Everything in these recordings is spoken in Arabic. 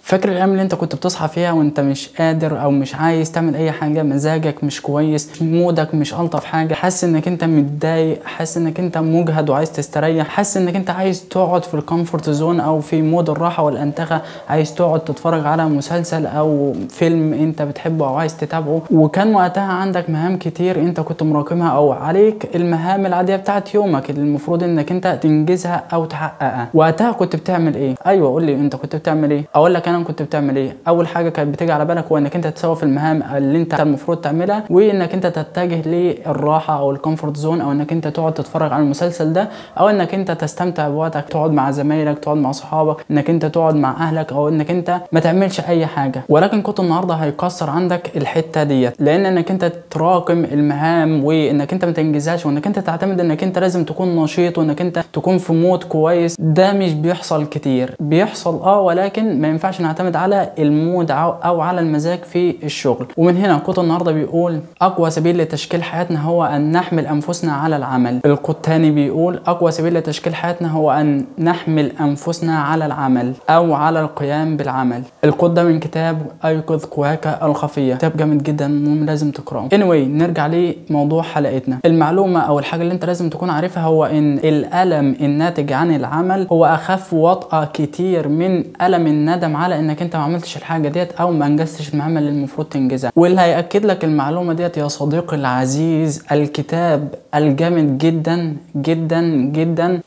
فاكر الايام اللي انت كنت بتصحى فيها وانت مش قادر او مش عايز تعمل اي حاجه، مزاجك مش كويس، مودك مش الطف حاجه، حاسس انك انت متضايق، حاسس انك انت مجهد وعايز تستريح، حاسس انك انت عايز تقعد في الكومفورت زون او في مود الراحه والانتخه، عايز تقعد تتفرج على مسلسل او فيلم انت بتحبه او عايز تتابعه، وكان وقتها عندك مهام كتير انت كنت مراكمها او عليك المهام العاديه بتاعت يومك اللي المفروض انك انت تنجزها او تحققها. وقتها كنت بتعمل ايه؟ ايوه قول لي انت كنت بتعمل ايه؟ اقول لك انا كنت بتعمل ايه. اول حاجه كانت بتيجي على بالك هو انك انت تسوي في المهام اللي انت المفروض تعملها، وانك انت تتجه للراحه او الكومفورت زون، او انك انت تقعد تتفرج على المسلسل ده، او انك انت تستمتع بوقتك، تقعد مع زمايلك، تقعد مع صحابك، انك انت تقعد مع اهلك، او انك انت ما تعملش اي حاجه. ولكن كنت النهارده هيكسر عندك الحته ديت، لان انك انت تراكم المهام وانك انت ما تنجزهاش وانك انت تعتمد انك انت لازم تكون نشيط وانك انت تكون في مود كويس، ده مش بيحصل كتير. بيحصل ولكن ما ينفعش نعتمد على المود او على المزاج في الشغل. ومن هنا الكود النهارده بيقول اقوى سبيل لتشكيل حياتنا هو ان نحمل انفسنا على العمل. الكود تاني بيقول اقوى سبيل لتشكيل حياتنا هو ان نحمل انفسنا على العمل او على القيام بالعمل. الكود ده من كتاب ايقظ قواك الخفيه، كتاب جامد جدا لازم تقراه. نرجع لموضوع حلقتنا. المعلومه او الحاجه اللي انت لازم تكون عارفها هو ان الالم الناتج عن العمل هو اخف وطأة كتير من الم الندم على انك انت ما عملتش الحاجه ديت او ما انجزتش المهمه اللي المفروض تنجزها. واللي هياكد لك المعلومه ديت يا صديقي العزيز الكتاب الجامد جدا جدا جدا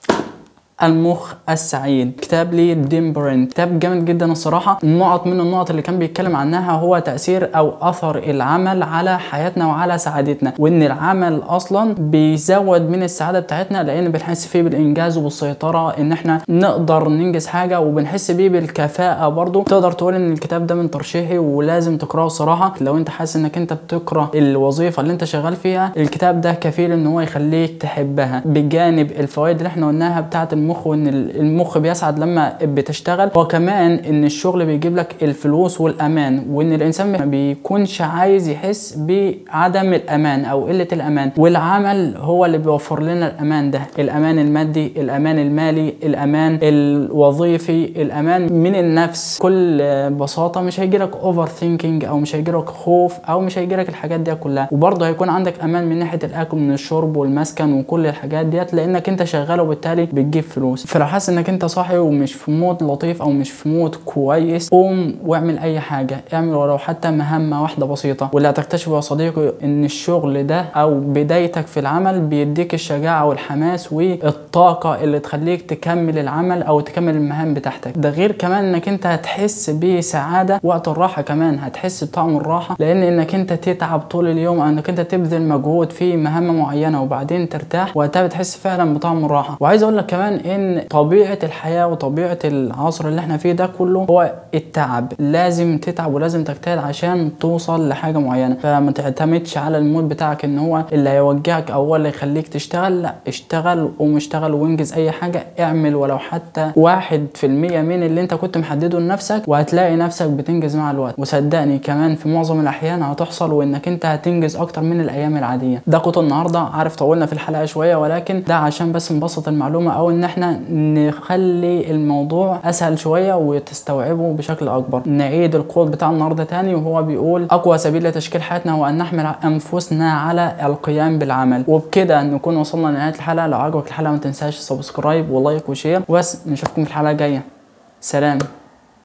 المخ السعيد، كتاب لي ديم برنت، كتاب جامد جدا الصراحه. النقط من النقط اللي كان بيتكلم عنها هو تاثير او اثر العمل على حياتنا وعلى سعادتنا، وان العمل اصلا بيزود من السعاده بتاعتنا لان بنحس فيه بالانجاز وبالسيطره، ان احنا نقدر ننجز حاجه، وبنحس بيه بالكفاءه برضو. تقدر تقول ان الكتاب ده من ترشيحي ولازم تقراه الصراحه. لو انت حاسس انك انت بتكره الوظيفه اللي انت شغال فيها، الكتاب ده كفيل ان هو يخليك تحبها، بجانب الفوائد اللي احنا قلناها بتاعه المخ، وان المخ بيسعد لما بتشتغل، وكمان ان الشغل بيجيب لك الفلوس والامان، وان الانسان ما بيكونش عايز يحس بعدم الامان او قله الامان، والعمل هو اللي بيوفر لنا الامان ده، الامان المادي، الامان المالي، الامان الوظيفي، الامان من النفس. بكل بساطه مش هيجي لك اوفر ثينكينج او مش هيجي لك خوف او مش هيجي لك الحاجات دي كلها، وبرضه هيكون عندك امان من ناحيه الاكل من الشرب والمسكن وكل الحاجات ديت، لانك انت شغال وبالتالي بتجيب فلوس. فلو حاسس انك انت صاحي ومش في مود لطيف او مش في مود كويس، قوم واعمل اي حاجه، اعمل ولو حتى مهمه واحده بسيطه. واللي هتكتشفه يا صديقي ان الشغل ده او بدايتك في العمل بيديك الشجاعه والحماس والطاقه اللي تخليك تكمل العمل او تكمل المهام بتاعتك. ده غير كمان انك انت هتحس بسعاده وقت الراحه، كمان هتحس بطعم الراحه، لان انك انت تتعب طول اليوم او انك انت تبذل مجهود في مهمه معينه وبعدين ترتاح، وقتها بتحس فعلا بطعم الراحه. وعايز اقول لك كمان ان طبيعه الحياه وطبيعه العصر اللي احنا فيه ده كله هو التعب. لازم تتعب ولازم تجتهد عشان توصل لحاجه معينه، فما تعتمدش على المود بتاعك ان هو اللي هيوجعك او هو اللي يخليك تشتغل. لا، اشتغل ومشتغل وانجز اي حاجه، اعمل ولو حتى 1% من اللي انت كنت محدده لنفسك، وهتلاقي نفسك بتنجز مع الوقت. وصدقني كمان في معظم الاحيان هتحصل وانك انت هتنجز اكتر من الايام العاديه. ده كنت النهارده، عارف طولنا في الحلقه شويه، ولكن ده عشان بس نبسط المعلومه او ان احنا نخلي الموضوع اسهل شويه وتستوعبه بشكل اكبر. نعيد الكود بتاع النهارده تاني، وهو بيقول اقوى سبيل لتشكيل حياتنا هو ان نحمل انفسنا على القيام بالعمل. وبكده نكون وصلنا لنهايه الحلقه. لو عجبك الحلقه ما تنساش سبسكرايب ولايك وشير، وبس نشوفكم في الحلقه الجايه. سلام.